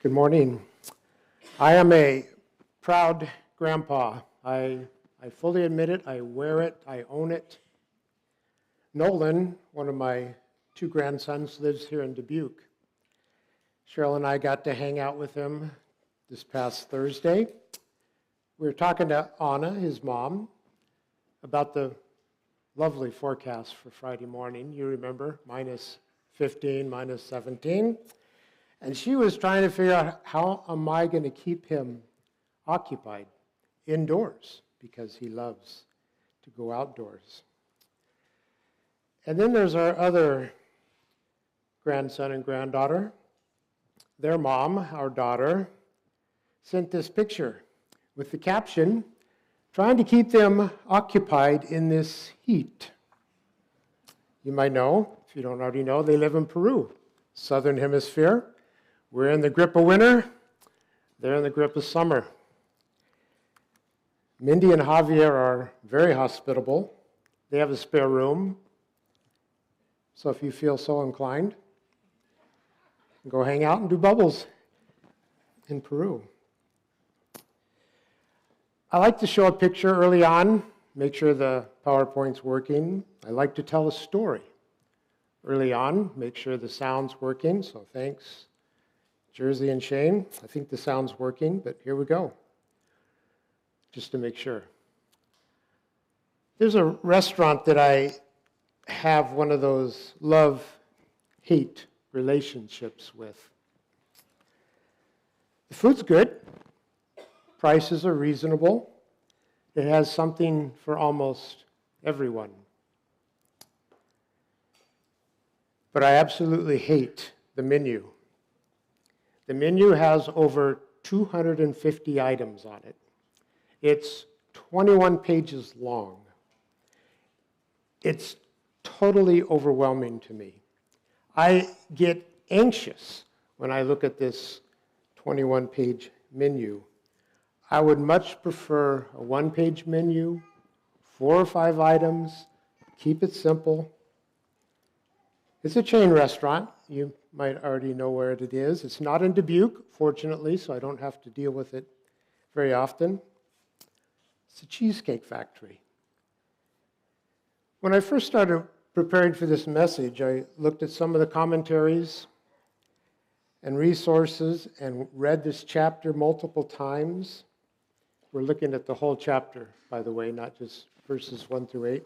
Good morning. I am a proud grandpa. I fully admit it. I wear it. I own it. Nolan, one of my two grandsons, lives here in Dubuque. Cheryl and I got to hang out with him this past Thursday. We were talking to Anna, his mom, about the lovely forecast for Friday morning. You remember, minus 15, minus 17. And she was trying to figure out, how am I going to keep him occupied indoors, because he loves to go outdoors. And then there's our other grandson and granddaughter. Their mom, our daughter, sent this picture with the caption, trying to keep them occupied in this heat. You might know, if you don't already know, they live in Peru, southern hemisphere. We're in the grip of winter, they're in the grip of summer. Mindy and Javier are very hospitable. They have a spare room, so if you feel so inclined, go hang out and do bubbles in Peru. I like to show a picture early on, make sure the PowerPoint's working. I like to tell a story early on, make sure the sound's working, so thanks, Jersey and Shane. I think the sound's working, but here we go, just to make sure. There's a restaurant that I have one of those love-hate relationships with. The food's good. Prices are reasonable. It has something for almost everyone. But I absolutely hate the menu. The menu has over 250 items on it. It's 21 pages long. It's totally overwhelming to me. I get anxious when I look at this 21-page menu. I would much prefer a one-page menu, 4 or 5 items, keep it simple. It's a chain restaurant. You might already know where it is. It's not in Dubuque, fortunately, so I don't have to deal with it very often. It's a cheesecake factory. When I first started preparing for this message, I looked at some of the commentaries and resources and read this chapter multiple times. We're looking at the whole chapter, by the way, not just verses 1 through 8.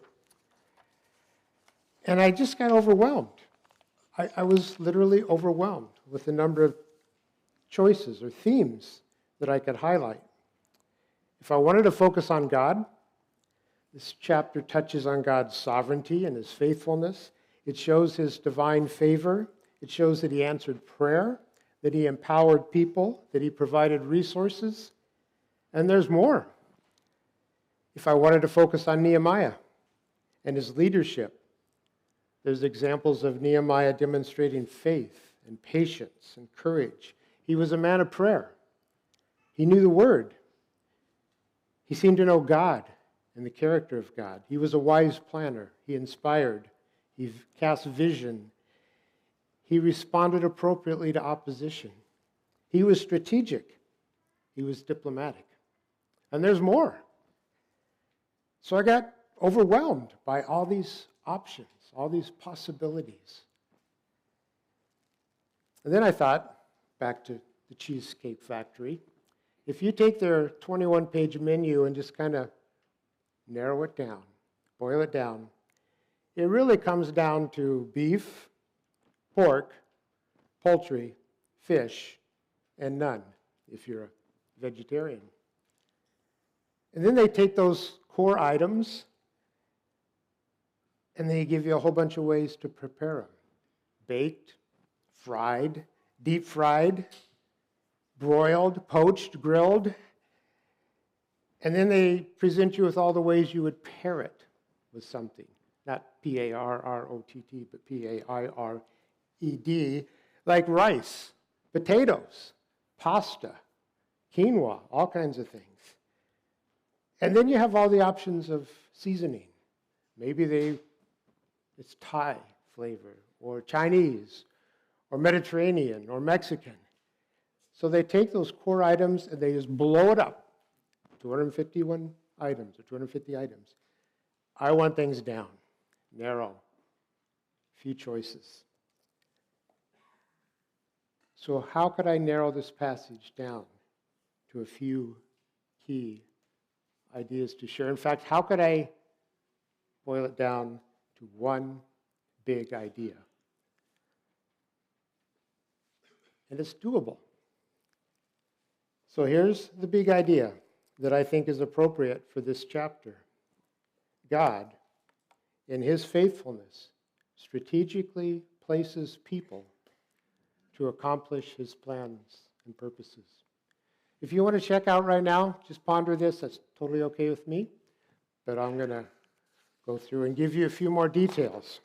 And I just got overwhelmed. I was literally overwhelmed with the number of choices or themes that I could highlight. If I wanted to focus on God, this chapter touches on God's sovereignty and his faithfulness. It shows his divine favor. It shows that he answered prayer, that he empowered people, that he provided resources. And there's more. If I wanted to focus on Nehemiah and his leadership, there's examples of Nehemiah demonstrating faith and patience and courage. He was a man of prayer. He knew the word. He seemed to know God and the character of God. He was a wise planner. He inspired. He cast vision. He responded appropriately to opposition. He was strategic. He was diplomatic. And there's more. So I got overwhelmed by all these options, all these possibilities. And then I thought, back to the Cheesecake Factory, if you take their 21-page menu and just kind of narrow it down, boil it down, it really comes down to beef, pork, poultry, fish, and none, if you're a vegetarian. And then they take those core items and they give you a whole bunch of ways to prepare them. Baked, fried, deep fried, broiled, poached, grilled. And then they present you with all the ways you would pair it with something. Not P-A-R-R-O-T-T, but P-A-I-R-E-D, like rice, potatoes, pasta, quinoa, all kinds of things. And then you have all the options of seasoning. Maybe it's Thai flavor, or Chinese, or Mediterranean, or Mexican. So they take those core items and they just blow it up. 251 items or 250 items. I want things down, narrow, few choices. So how could I narrow this passage down to a few key ideas to share? In fact, how could I boil it down to one big idea? And it's doable. So here's the big idea that I think is appropriate for this chapter. God, in his faithfulness, strategically places people to accomplish his plans and purposes. If you want to check out right now, just ponder this. That's totally okay with me. But I'm going to go through and give you a few more details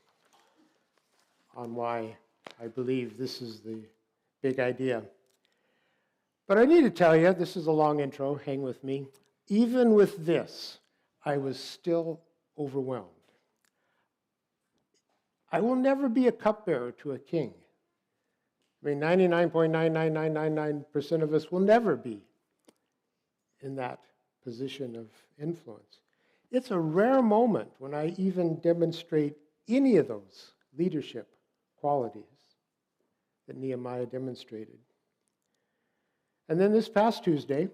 on why I believe this is the big idea. But I need to tell you, this is a long intro, hang with me. Even with this, I was still overwhelmed. I will never be a cupbearer to a king. I mean, 99.99999% of us will never be in that position of influence. It's a rare moment when I even demonstrate any of those leadership qualities that Nehemiah demonstrated. And then this past Tuesday,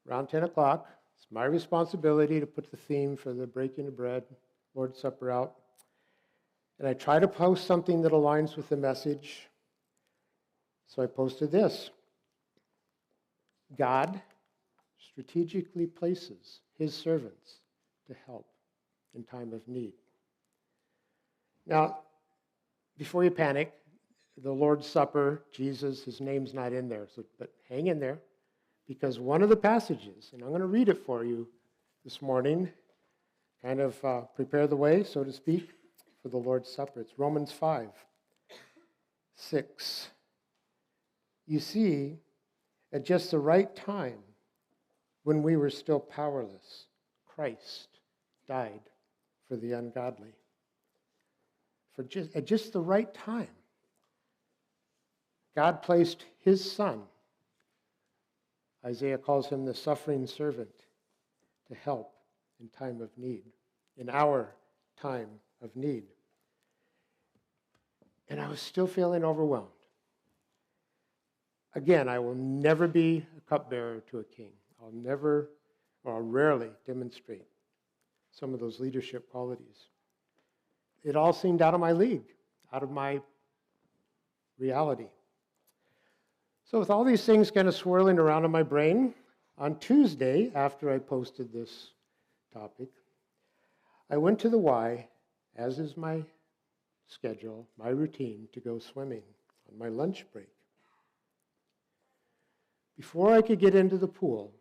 around 10 o'clock, it's my responsibility to put the theme for the breaking of bread, Lord's Supper out. And I try to post something that aligns with the message. So I posted this. God strategically places his servants to help in time of need. Now, before you panic, the Lord's Supper, Jesus, his name's not in there, but hang in there, because one of the passages, and I'm going to read it for you this morning, kind of prepare the way, so to speak, for the Lord's Supper. It's Romans 5:6. You see, at just the right time, when we were still powerless, Christ died for the ungodly. At just the right time, God placed his Son, Isaiah calls him the suffering servant, to help in time of need, in our time of need. And I was still feeling overwhelmed. Again, I will never be a cupbearer to a king. I'll rarely demonstrate some of those leadership qualities. It all seemed out of my league, out of my reality. So with all these things kind of swirling around in my brain, on Tuesday, after I posted this topic, I went to the Y, as is my schedule, my routine, to go swimming on my lunch break. Before I could get into the pool,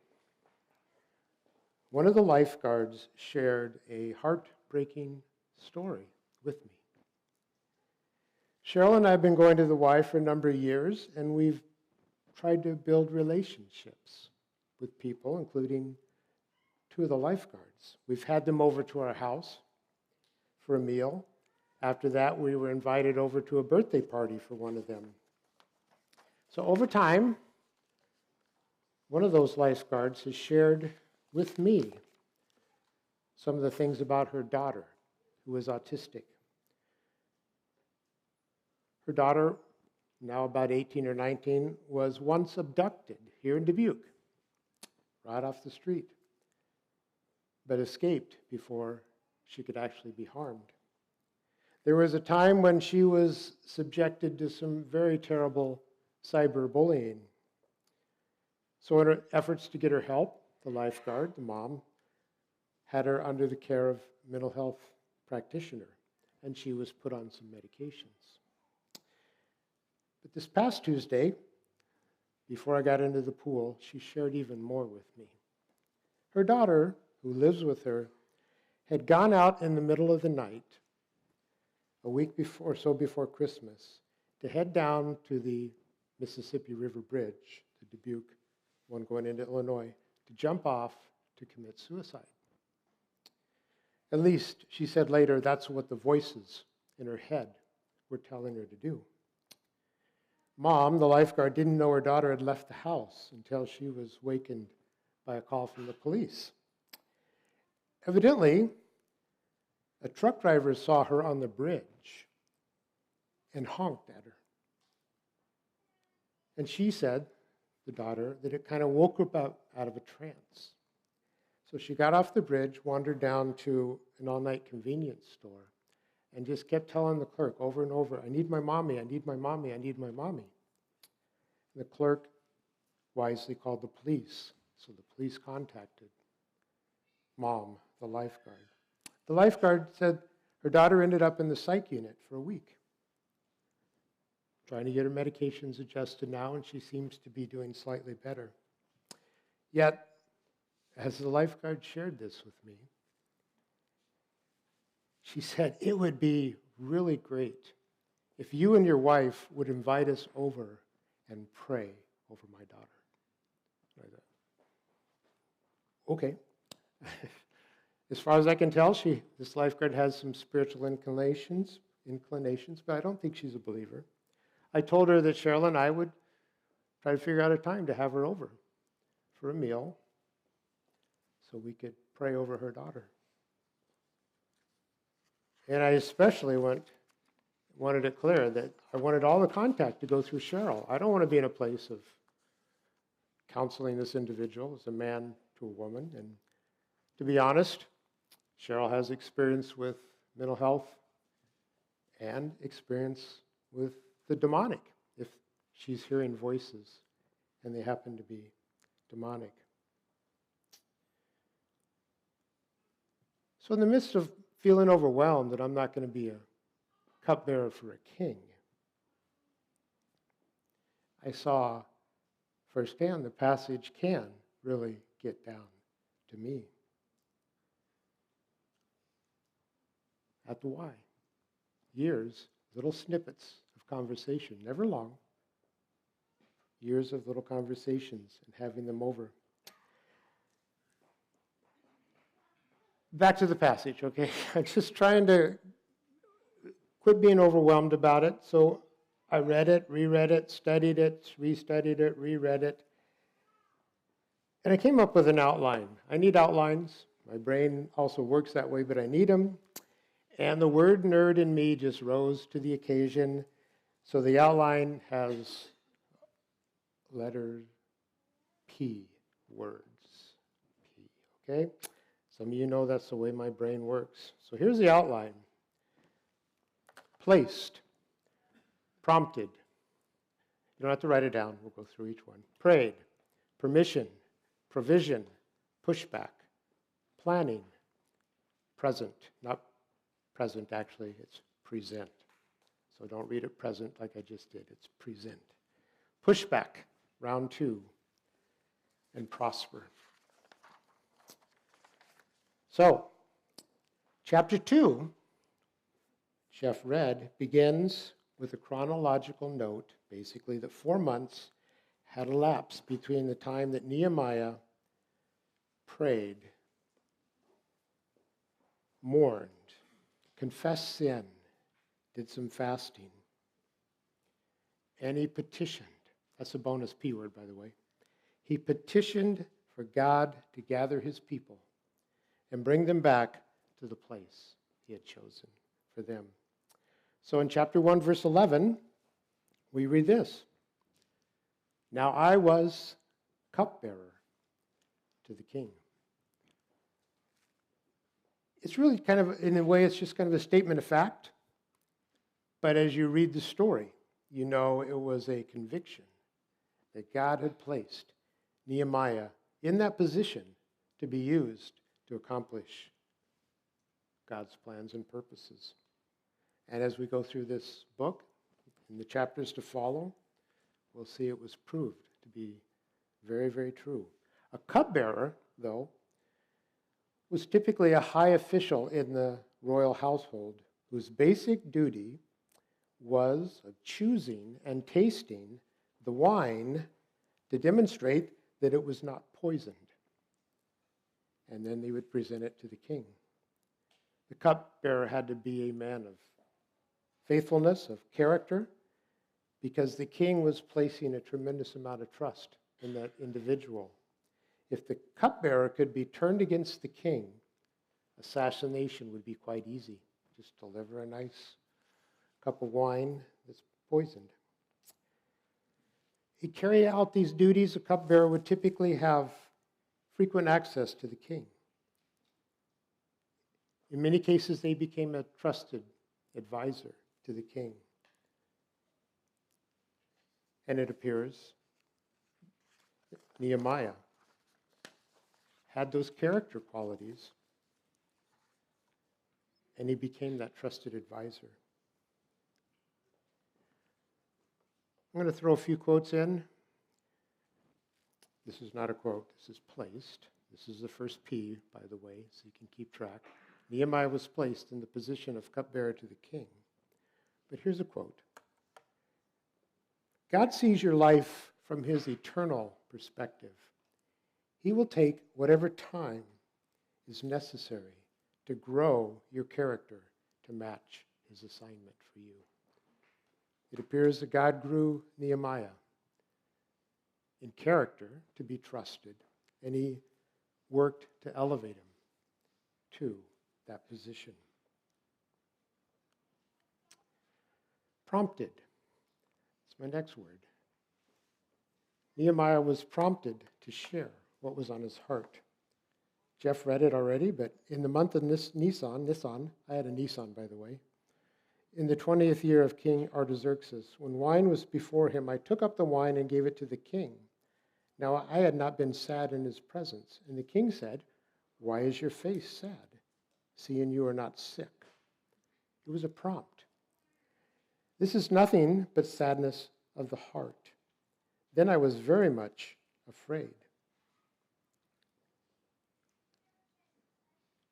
one of the lifeguards shared a heartbreaking story with me. Cheryl and I have been going to the Y for a number of years, and we've tried to build relationships with people, including two of the lifeguards. We've had them over to our house for a meal. After that, we were invited over to a birthday party for one of them. So over time, one of those lifeguards has shared with me some of the things about her daughter, who is autistic. Her daughter, now about 18 or 19, was once abducted here in Dubuque, right off the street, but escaped before she could actually be harmed. There was a time when she was subjected to some very terrible cyberbullying. So in her efforts to get her help, the lifeguard, the mom, had her under the care of a mental health practitioner, and she was put on some medications. But this past Tuesday, before I got into the pool, she shared even more with me. Her daughter, who lives with her, had gone out in the middle of the night, a week before, so before Christmas, to head down to the Mississippi River Bridge, the Dubuque one going into Illinois, to jump off to commit suicide. At least, she said later, that's what the voices in her head were telling her to do. Mom, the lifeguard, didn't know her daughter had left the house until she was wakened by a call from the police. Evidently, a truck driver saw her on the bridge and honked at her. And she said, the daughter, that it kind of woke her up out of a trance. So she got off the bridge, wandered down to an all-night convenience store, and just kept telling the clerk over and over, I need my mommy, I need my mommy, I need my mommy. And the clerk wisely called the police. So the police contacted Mom, the lifeguard. The lifeguard said her daughter ended up in the psych unit for a week, trying to get her medications adjusted now, and she seems to be doing slightly better. Yet, as the lifeguard shared this with me, she said, it would be really great if you and your wife would invite us over and pray over my daughter. I thought, okay. As far as I can tell, this lifeguard has some spiritual inclinations, but I don't think she's a believer. I told her that Cheryl and I would try to figure out a time to have her over for a meal so we could pray over her daughter. And I especially wanted it clear that I wanted all the contact to go through Cheryl. I don't want to be in a place of counseling this individual as a man to a woman. And to be honest, Cheryl has experience with mental health and experience with the demonic, if she's hearing voices and they happen to be demonic. So in the midst of feeling overwhelmed that I'm not going to be a cupbearer for a king, I saw firsthand the passage can really get down to me. At the why. Years, little snippets of conversation, never long. Years of little conversations and having them over. Back to the passage, okay? I'm just trying to quit being overwhelmed about it. So I read it, reread it, studied it, restudied it, reread it. And I came up with an outline. I need outlines. My brain also works that way, but I need them. And the word nerd in me just rose to the occasion. So the outline has letter P, words. P, okay? Some of you know that's the way my brain works. So here's the outline. Placed, prompted. You don't have to write it down. We'll go through each one. Prayed, permission, provision, pushback, planning, present, not present actually, it's present. So don't read it present like I just did, it's present. Pushback, round 2, and prosper. So, chapter 2, Jeff read, begins with a chronological note, basically that 4 months had elapsed between the time that Nehemiah prayed, mourned, confessed sin, did some fasting, and he petitioned. That's a bonus P word, by the way. He petitioned for God to gather his people and bring them back to the place he had chosen for them. So in chapter 1, verse 11, we read this. Now I was cupbearer to the king. It's really kind of, in a way, it's just kind of a statement of fact. But as you read the story, you know it was a conviction that God had placed Nehemiah in that position to be used to accomplish God's plans and purposes. And as we go through this book, in the chapters to follow, we'll see it was proved to be very, very true. A cupbearer, though, was typically a high official in the royal household whose basic duty was of choosing and tasting the wine to demonstrate that it was not poisoned. And then they would present it to the king. The cupbearer had to be a man of faithfulness, of character, because the king was placing a tremendous amount of trust in that individual. If the cupbearer could be turned against the king, assassination would be quite easy. Just deliver a nice cup of wine that's poisoned. To carry out these duties, a cupbearer would typically have frequent access to the king. In many cases, they became a trusted advisor to the king. And it appears Nehemiah had those character qualities, and he became that trusted advisor. I'm going to throw a few quotes in. This is not a quote, this is placed. This is the first P, by the way, so you can keep track. Nehemiah was placed in the position of cupbearer to the king. But here's a quote. God sees your life from his eternal perspective. He will take whatever time is necessary to grow your character to match his assignment for you. It appears that God grew Nehemiah in character to be trusted, and he worked to elevate him to that position. Prompted. That's my next word. Nehemiah was prompted to share what was on his heart. Jeff read it already, but in the month of Nisan, I had a Nisan, by the way, in the 20th year of King Artaxerxes, when wine was before him, I took up the wine and gave it to the king. Now I had not been sad in his presence. And the king said, "Why is your face sad, seeing you are not sick?" It was a prompt. This is nothing but sadness of the heart. Then I was very much afraid.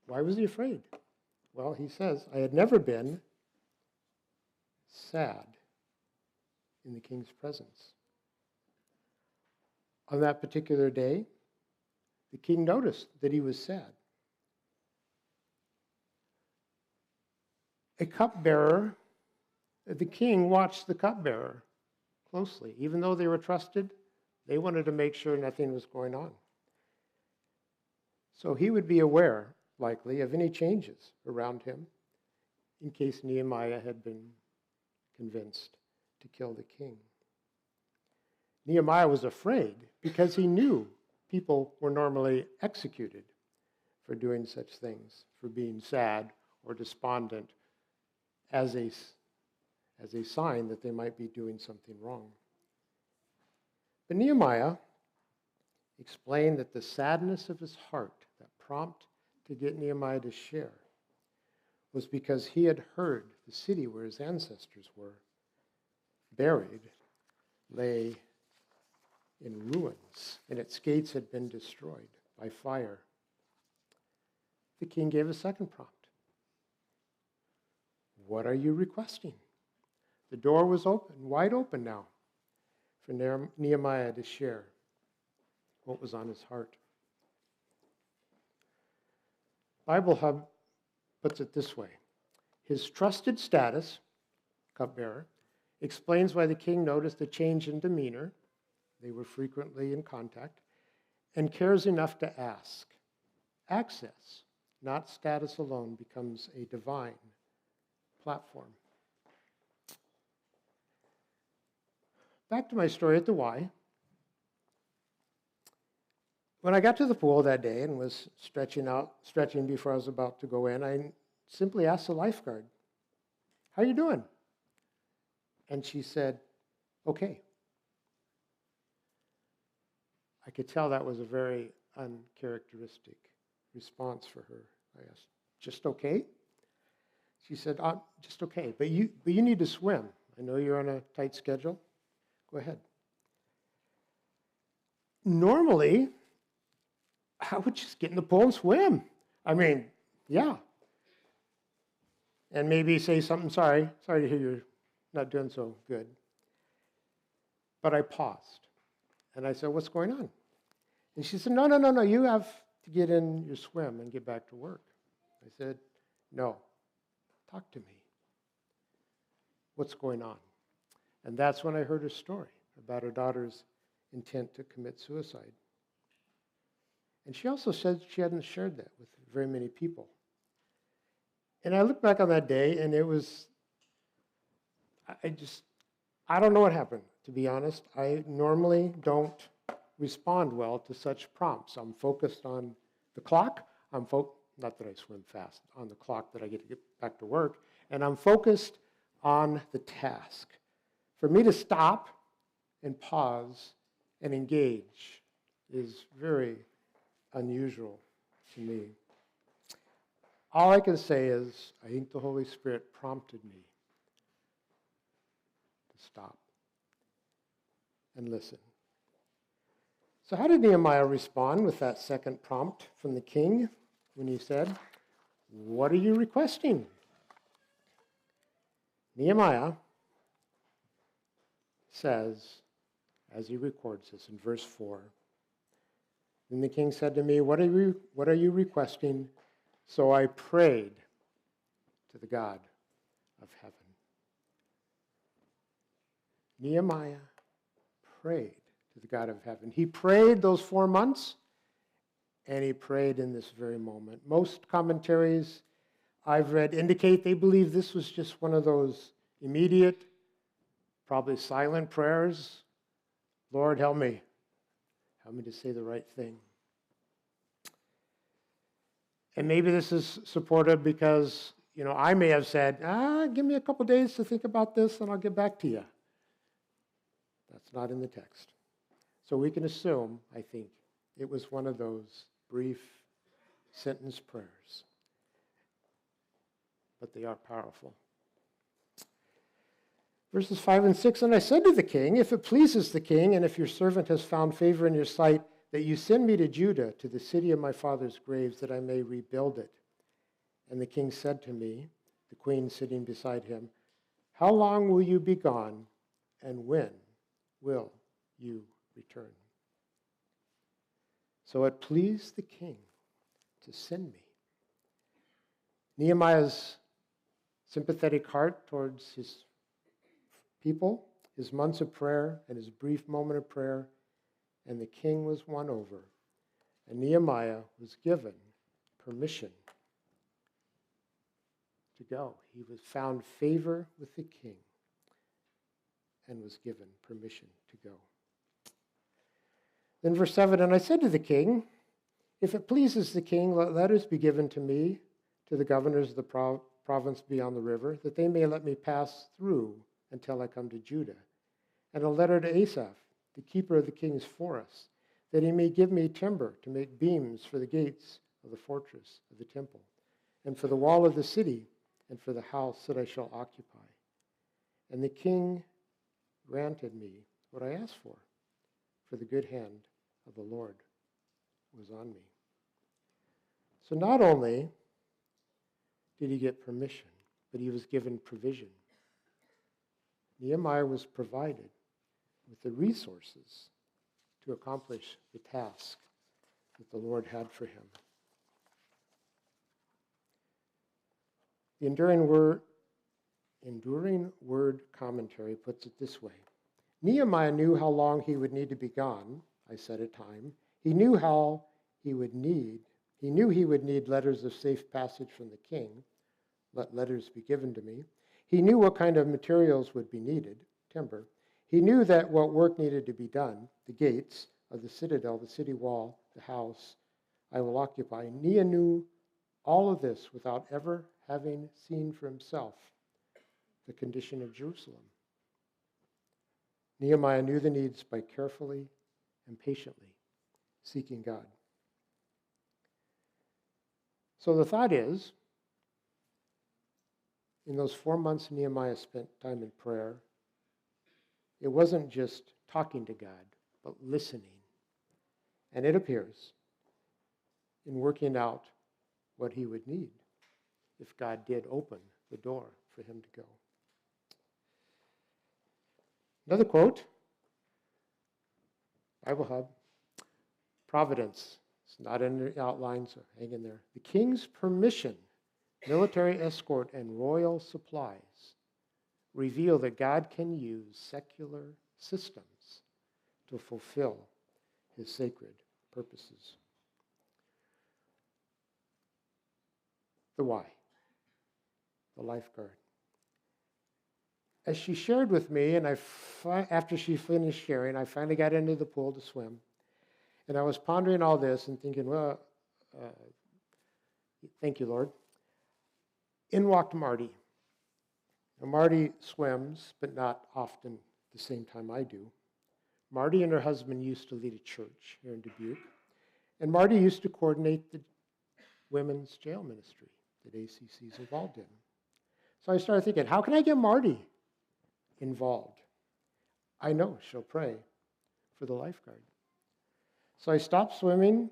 Why was he afraid? Well, he says, I had never been sad in the king's presence. On that particular day, the king noticed that he was sad. A cupbearer, the king watched the cupbearer closely. Even though they were trusted, they wanted to make sure nothing was going on. So he would be aware, likely, of any changes around him in case Nehemiah had been convinced to kill the king. Nehemiah was afraid because he knew people were normally executed for doing such things, for being sad or despondent as a sign that they might be doing something wrong. But Nehemiah explained that the sadness of his heart, that prompt to get Nehemiah to share, was because he had heard the city where his ancestors were buried lay in ruins, and its gates had been destroyed by fire. The king gave a second prompt. What are you requesting? The door was open, wide open now, for Nehemiah to share what was on his heart. Bible Hub puts it this way. His trusted status, cupbearer, explains why the king noticed a change in demeanor. They were frequently in contact, and cares enough to ask. Access, not status alone, becomes a divine platform. Back to my story at the Y. When I got to the pool that day and was stretching before I was about to go in, I simply asked the lifeguard, "How are you doing?" And she said, "Okay." I could tell that was a very uncharacteristic response for her. I asked, "Just okay?" She said, "Just okay, but you need to swim. I know you're on a tight schedule. Go ahead." Normally, I would just get in the pool and swim. I mean, yeah. And maybe say something, sorry to hear you're not doing so good. But I paused. And I said, "What's going on?" And she said, No, you have to get in your swim and get back to work. I said, "No, talk to me. What's going on?" And that's when I heard her story about her daughter's intent to commit suicide. And she also said she hadn't shared that with very many people. And I look back on that day, and it was, I don't know what happened, to be honest. I normally don't respond well to such prompts. I'm focused on the clock. Not that I swim fast, on the clock that I get to get back to work. And I'm focused on the task. For me to stop and pause and engage is very unusual to me. All I can say is, I think the Holy Spirit prompted me to stop and listen. So how did Nehemiah respond with that second prompt from the king when he said, "What are you requesting?" Nehemiah says, as he records this in verse 4, "Then the king said to me, what are you requesting?" So I prayed to the God of heaven. Nehemiah prayed to the God of heaven. He prayed those 4 months, and he prayed in this very moment. Most commentaries I've read indicate they believe this was just one of those immediate, probably silent prayers. Lord, help me. Help me to say the right thing. And maybe this is supported because, I may have said, give me a couple days to think about this and I'll get back to you. That's not in the text. So we can assume, I think, it was one of those brief sentence prayers. But they are powerful. Verses 5 and 6, "And I said to the king, if it pleases the king, and if your servant has found favor in your sight, that you send me to Judah, to the city of my father's graves, that I may rebuild it. And the king said to me," the queen sitting beside him, "How long will you be gone, and when will you return?" So it pleased the king to send me. Nehemiah's sympathetic heart towards his people, his months of prayer, and his brief moment of prayer, and the king was won over. And Nehemiah was given permission to go. He was found favor with the king and was given permission to go. Then verse 7, "And I said to the king, if it pleases the king, let letters be given to me, to the governors of the province beyond the river, that they may let me pass through until I come to Judah. And a letter to Asaph, the keeper of the king's forests, that he may give me timber to make beams for the gates of the fortress of the temple, and for the wall of the city, and for the house that I shall occupy. And the king granted me what I asked for the good hand of the Lord was on me." So not only did he get permission, but he was given provision. Nehemiah was provided with the resources to accomplish the task that the Lord had for him. The Enduring Word commentary puts it this way: Nehemiah knew how long he would need to be gone. I set a time. He knew he would need letters of safe passage from the king. Let letters be given to me. He knew what kind of materials would be needed, timber. He knew that what work needed to be done, the gates of the citadel, the city wall, the house I will occupy. Nehemiah knew all of this without ever having seen for himself the condition of Jerusalem. Nehemiah knew the needs by carefully and patiently seeking God. So the thought is, in those 4 months Nehemiah spent time in prayer, it wasn't just talking to God, but listening. And it appears in working out what he would need if God did open the door for him to go. Another quote, Bible Hub, Providence. It's not in the outline, so hang in there. "The king's permission, military escort, and royal supplies reveal that God can use secular systems to fulfill his sacred purposes. The why, the lifeguard. As she shared with me, and after she finished sharing, I finally got into the pool to swim. And I was pondering all this and thinking, well, thank you, Lord. In walked Marty. Now, Marty swims, but not often the same time I do. Marty and her husband used to lead a church here in Dubuque. And Marty used to coordinate the women's jail ministry that ACC's involved in. So I started thinking, how can I get Marty involved? I know she'll pray for the lifeguard. So I stopped swimming,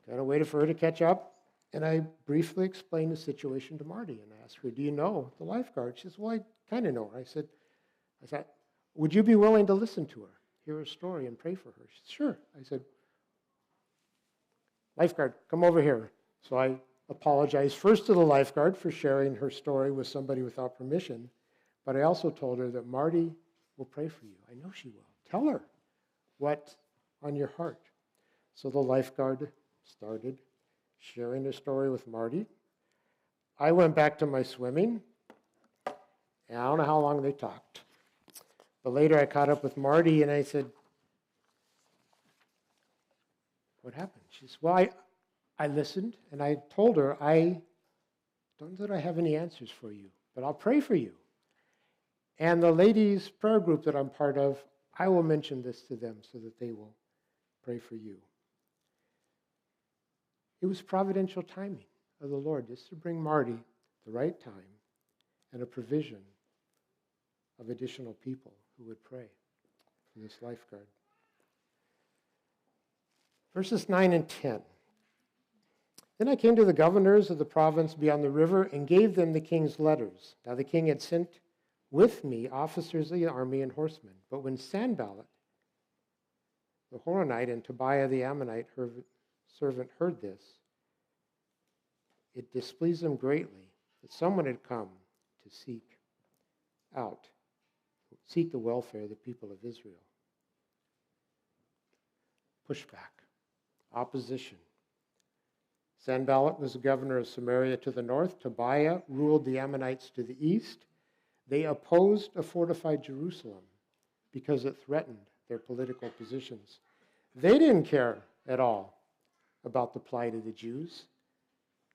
kind of waited for her to catch up, and I briefly explained the situation to Marty and asked her, do you know the lifeguard? She says, well, I kind of know her. I thought, would you be willing to listen to her, hear her story, and pray for her? She said, sure. I said, lifeguard, come over here. So I apologized first to the lifeguard for sharing her story with somebody without permission, but I also told her that Marty will pray for you. I know she will. Tell her what's on your heart. So the lifeguard started sharing her story with Marty. I went back to my swimming, and I don't know how long they talked. But later I caught up with Marty, and I said, what happened? She said, well, I listened, and I told her, I don't know that I have any answers for you, but I'll pray for you. And the ladies' prayer group that I'm part of, I will mention this to them so that they will pray for you. It was providential timing of the Lord just to bring Marty the right time and a provision of additional people who would pray for this lifeguard. Verses 9 and 10. Then I came to the governors of the province beyond the river and gave them the king's letters. Now the king had sent with me officers of the army and horsemen. But when Sanballat, the Horonite, and Tobiah the Ammonite, her servant, heard this, it displeased them greatly that someone had come to seek the welfare of the people of Israel. Pushback, opposition. Sanballat was the governor of Samaria to the north. Tobiah ruled the Ammonites to the east. They opposed a fortified Jerusalem because it threatened their political positions. They didn't care at all about the plight of the Jews.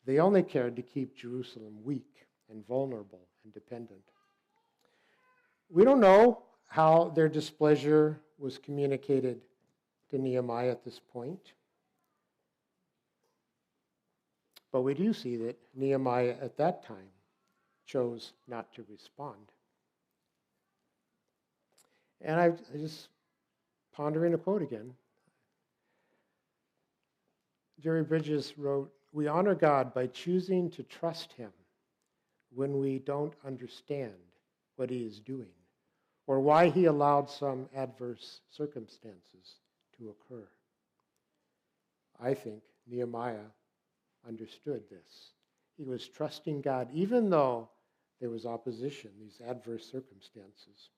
They only cared to keep Jerusalem weak and vulnerable and dependent. We don't know how their displeasure was communicated to Nehemiah at this point. But we do see that Nehemiah at that time chose not to respond. And I just pondering a quote again. Jerry Bridges wrote, "We honor God by choosing to trust him when we don't understand what he is doing or why he allowed some adverse circumstances to occur." I think Nehemiah understood this. He was trusting God even though there was opposition, these adverse circumstances.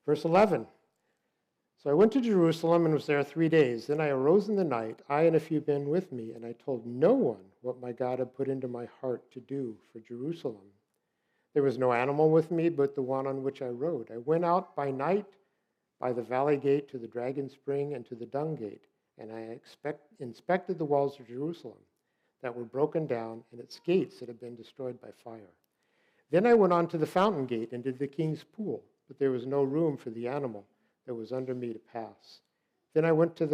Verse 11. So I went to Jerusalem and was there 3 days. Then I arose in the night, I and a few men with me, and I told no one what my God had put into my heart to do for Jerusalem. There was no animal with me but the one on which I rode. I went out by night by the valley gate to the dragon spring and to the dung gate, and I inspected the walls of Jerusalem that were broken down and its gates that had been destroyed by fire. Then I went on to the fountain gate and to the king's pool, but there was no room for the animal that was under me to pass. Then I went up in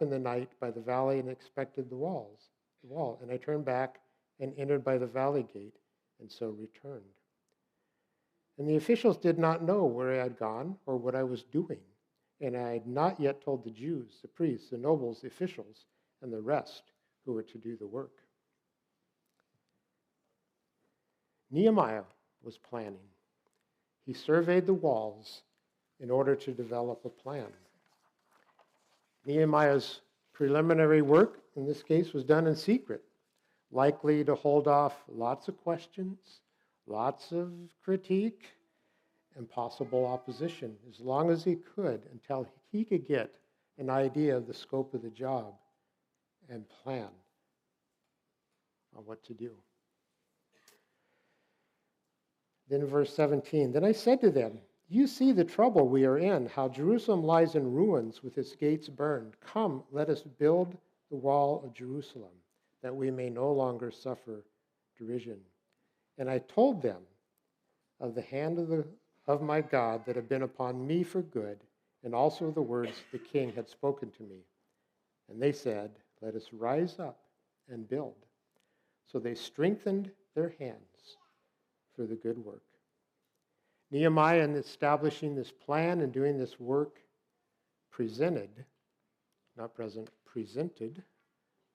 the night by the valley and inspected the wall, and I turned back and entered by the valley gate, and so returned. And the officials did not know where I had gone or what I was doing, and I had not yet told the Jews, the priests, the nobles, the officials, and the rest who were to do the work. Nehemiah was planning. He surveyed the walls in order to develop a plan. Nehemiah's preliminary work, in this case, was done in secret, likely to hold off lots of questions, lots of critique and possible opposition, as long as he could, until he could get an idea of the scope of the job and plan on what to do. Then verse 17, then I said to them, you see the trouble we are in, how Jerusalem lies in ruins with its gates burned. Come, let us build the wall of Jerusalem, that we may no longer suffer derision. And I told them of the hand of my God that had been upon me for good, and also the words the king had spoken to me. And they said, let us rise up and build. So they strengthened their hands for the good work. Nehemiah, in establishing this plan and doing this work, presented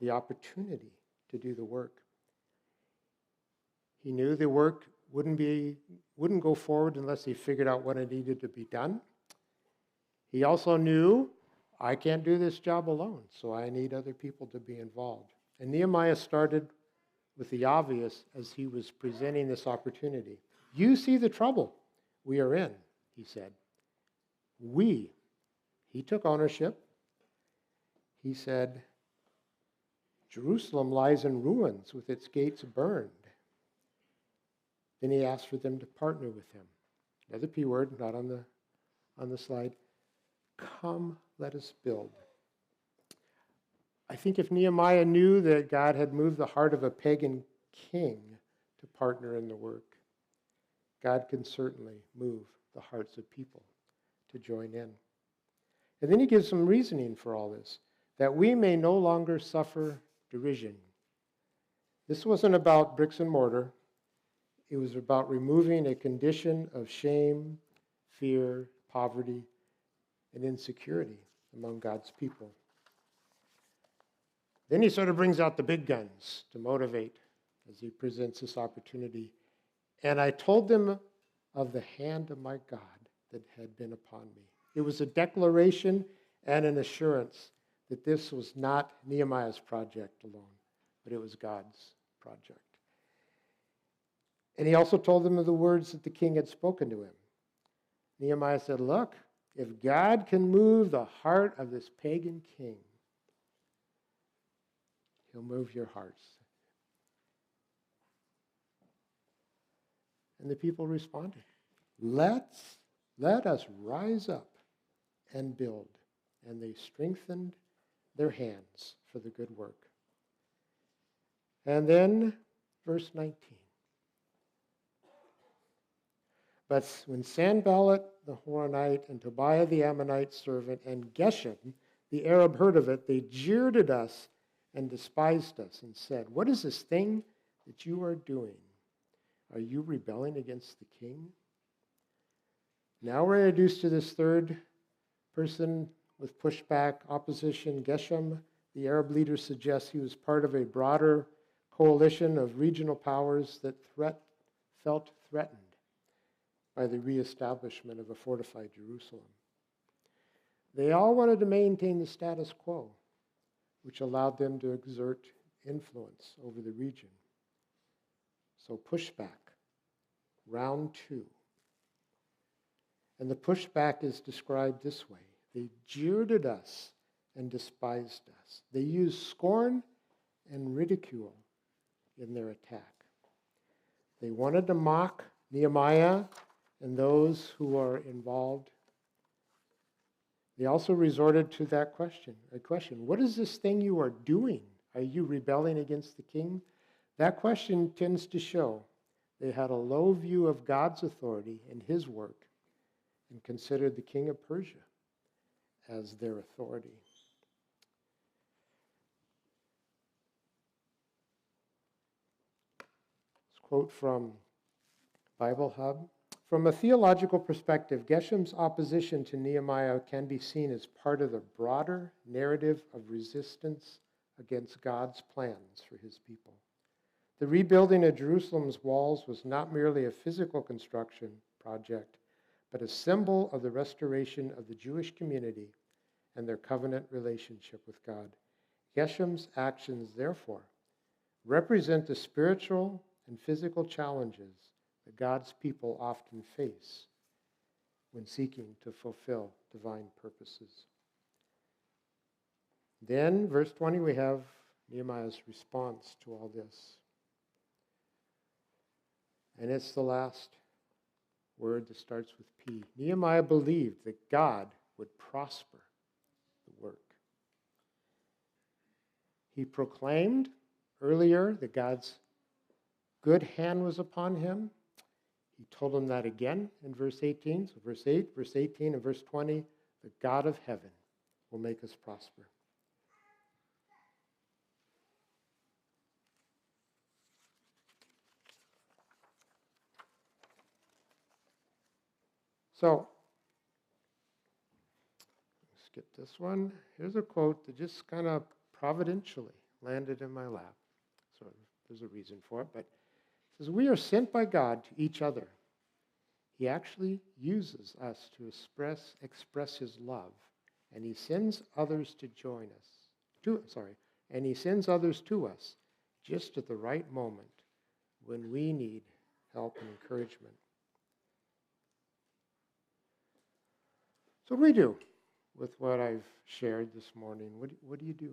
the opportunity to do the work. He knew the work wouldn't go forward unless he figured out what it needed to be done. He also knew, I can't do this job alone, so I need other people to be involved. And Nehemiah started with the obvious as he was presenting this opportunity. You see the trouble we are in, he said. He took ownership. He said, Jerusalem lies in ruins with its gates burned. Then he asked for them to partner with him. Another P word, not on the slide. Come, let us build. I think if Nehemiah knew that God had moved the heart of a pagan king to partner in the work, God can certainly move the hearts of people to join in. And then he gives some reasoning for all this, that we may no longer suffer derision. This wasn't about bricks and mortar. It was about removing a condition of shame, fear, poverty, and insecurity among God's people. Then he sort of brings out the big guns to motivate as he presents this opportunity. And I told them of the hand of my God that had been upon me. It was a declaration and an assurance that this was not Nehemiah's project alone, but it was God's project. And he also told them of the words that the king had spoken to him. Nehemiah said, look, if God can move the heart of this pagan king, he'll move your hearts. And the people responded, let us rise up and build. And they strengthened their hands for the good work. And then, verse 19. But when Sanballat the Horonite and Tobiah the Ammonite servant and Geshem the Arab heard of it, they jeered at us and despised us and said, what is this thing that you are doing? Are you rebelling against the king? Now we're introduced to this third person with pushback, opposition. Geshem, the Arab leader, suggests he was part of a broader coalition of regional powers that felt threatened by the reestablishment of a fortified Jerusalem. They all wanted to maintain the status quo, which allowed them to exert influence over the region. So pushback, round 2. And the pushback is described this way. They jeered at us and despised us. They used scorn and ridicule in their attack. They wanted to mock Nehemiah and those who are involved. They also resorted to that question, what is this thing you are doing? Are you rebelling against the king? That question tends to show they had a low view of God's authority and his work and considered the king of Persia as their authority. Let's quote from Bible Hub. From a theological perspective, Geshem's opposition to Nehemiah can be seen as part of the broader narrative of resistance against God's plans for his people. The rebuilding of Jerusalem's walls was not merely a physical construction project, but a symbol of the restoration of the Jewish community and their covenant relationship with God. Geshem's actions, therefore, represent the spiritual and physical challenges that God's people often face when seeking to fulfill divine purposes. Then, verse 20, we have Nehemiah's response to all this. And it's the last word that starts with P. Nehemiah believed that God would prosper the work. He proclaimed earlier that God's good hand was upon him. He told him that again in verse 18. So verse 8, verse 18, and verse 20, the God of heaven will make us prosper. So, skip this one. Here's a quote that just kind of providentially landed in my lap. So there's a reason for it, but it says, we are sent by God to each other. He actually uses us to express his love, and he sends others to join us. And he sends others to us just at the right moment when we need help and encouragement. So what do we do with what I've shared this morning? What do you do?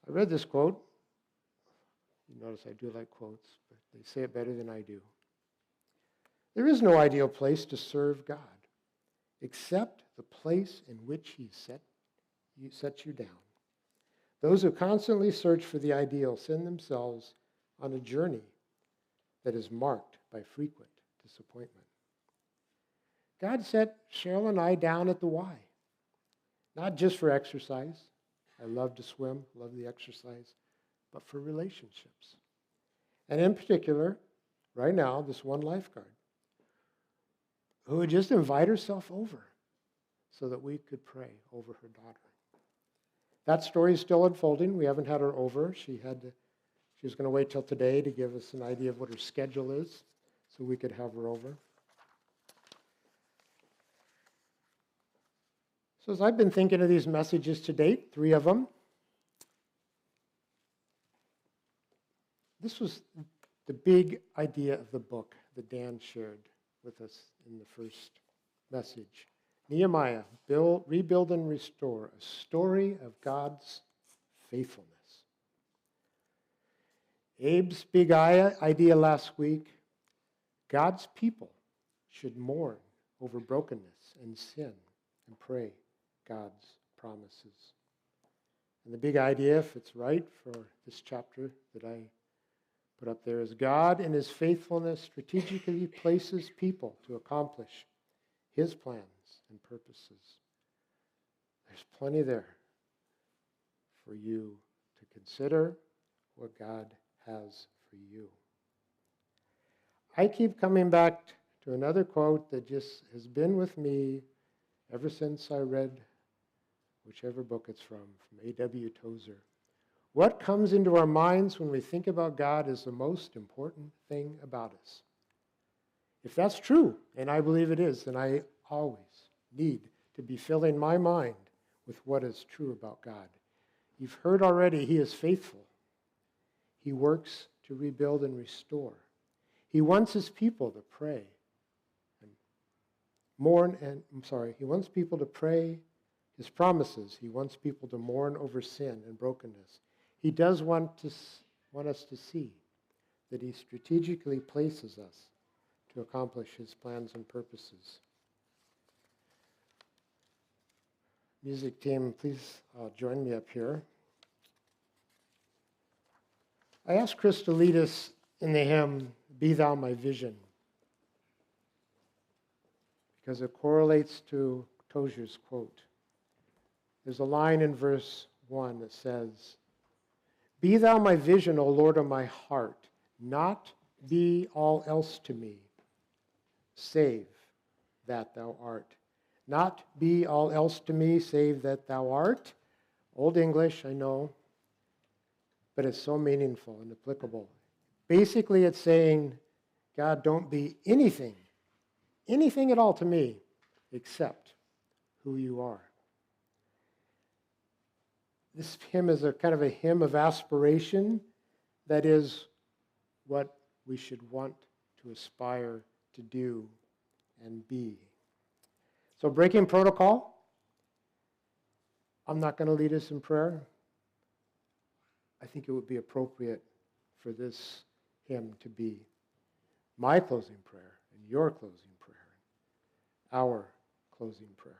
I read this quote. You notice I do like quotes, but they say it better than I do. There is no ideal place to serve God except the place in which he sets you down. Those who constantly search for the ideal send themselves on a journey that is marked by frequent disappointment. God set Cheryl and I down at the Y, not just for exercise. I love to swim, love the exercise, but for relationships. And in particular, right now, this one lifeguard who would just invite herself over so that we could pray over her daughter. That story is still unfolding. We haven't had her over. She was going to wait till today to give us an idea of what her schedule is so we could have her over. So as I've been thinking of these messages to date, 3 of them, this was the big idea of the book that Dan shared with us in the first message. Nehemiah, rebuild and restore, a story of God's faithfulness. Abe's big idea last week, God's people should mourn over brokenness and sin and pray God's promises. And the big idea, if it's right for this chapter that I put up there, is God in his faithfulness strategically places people to accomplish his plans and purposes. There's plenty there for you to consider what God has for you. I keep coming back to another quote that just has been with me ever since I read whichever book it's from A.W. Tozer. What comes into our minds when we think about God is the most important thing about us. If that's true, and I believe it is, then I always need to be filling my mind with what is true about God. You've heard already, he is faithful. He works to rebuild and restore. He wants his people to pray and he wants people to pray his promises. He wants people to mourn over sin and brokenness. He does want us to see that he strategically places us to accomplish his plans and purposes. Music team, please join me up here. I asked Chris to lead us in the hymn, Be Thou My Vision, because it correlates to Tozer's quote. There's a line in verse 1 that says, Be thou my vision, O Lord of my heart, not be all else to me, save that thou art. Not be all else to me, save that thou art. Old English, I know, but it's so meaningful and applicable. Basically, it's saying, God, don't be anything at all to me, except who you are. This hymn is a kind of a hymn of aspiration. That is what we should want to aspire to do and be. So breaking protocol, I'm not going to lead us in prayer. I think it would be appropriate for this hymn to be my closing prayer and your closing prayer, our closing prayer.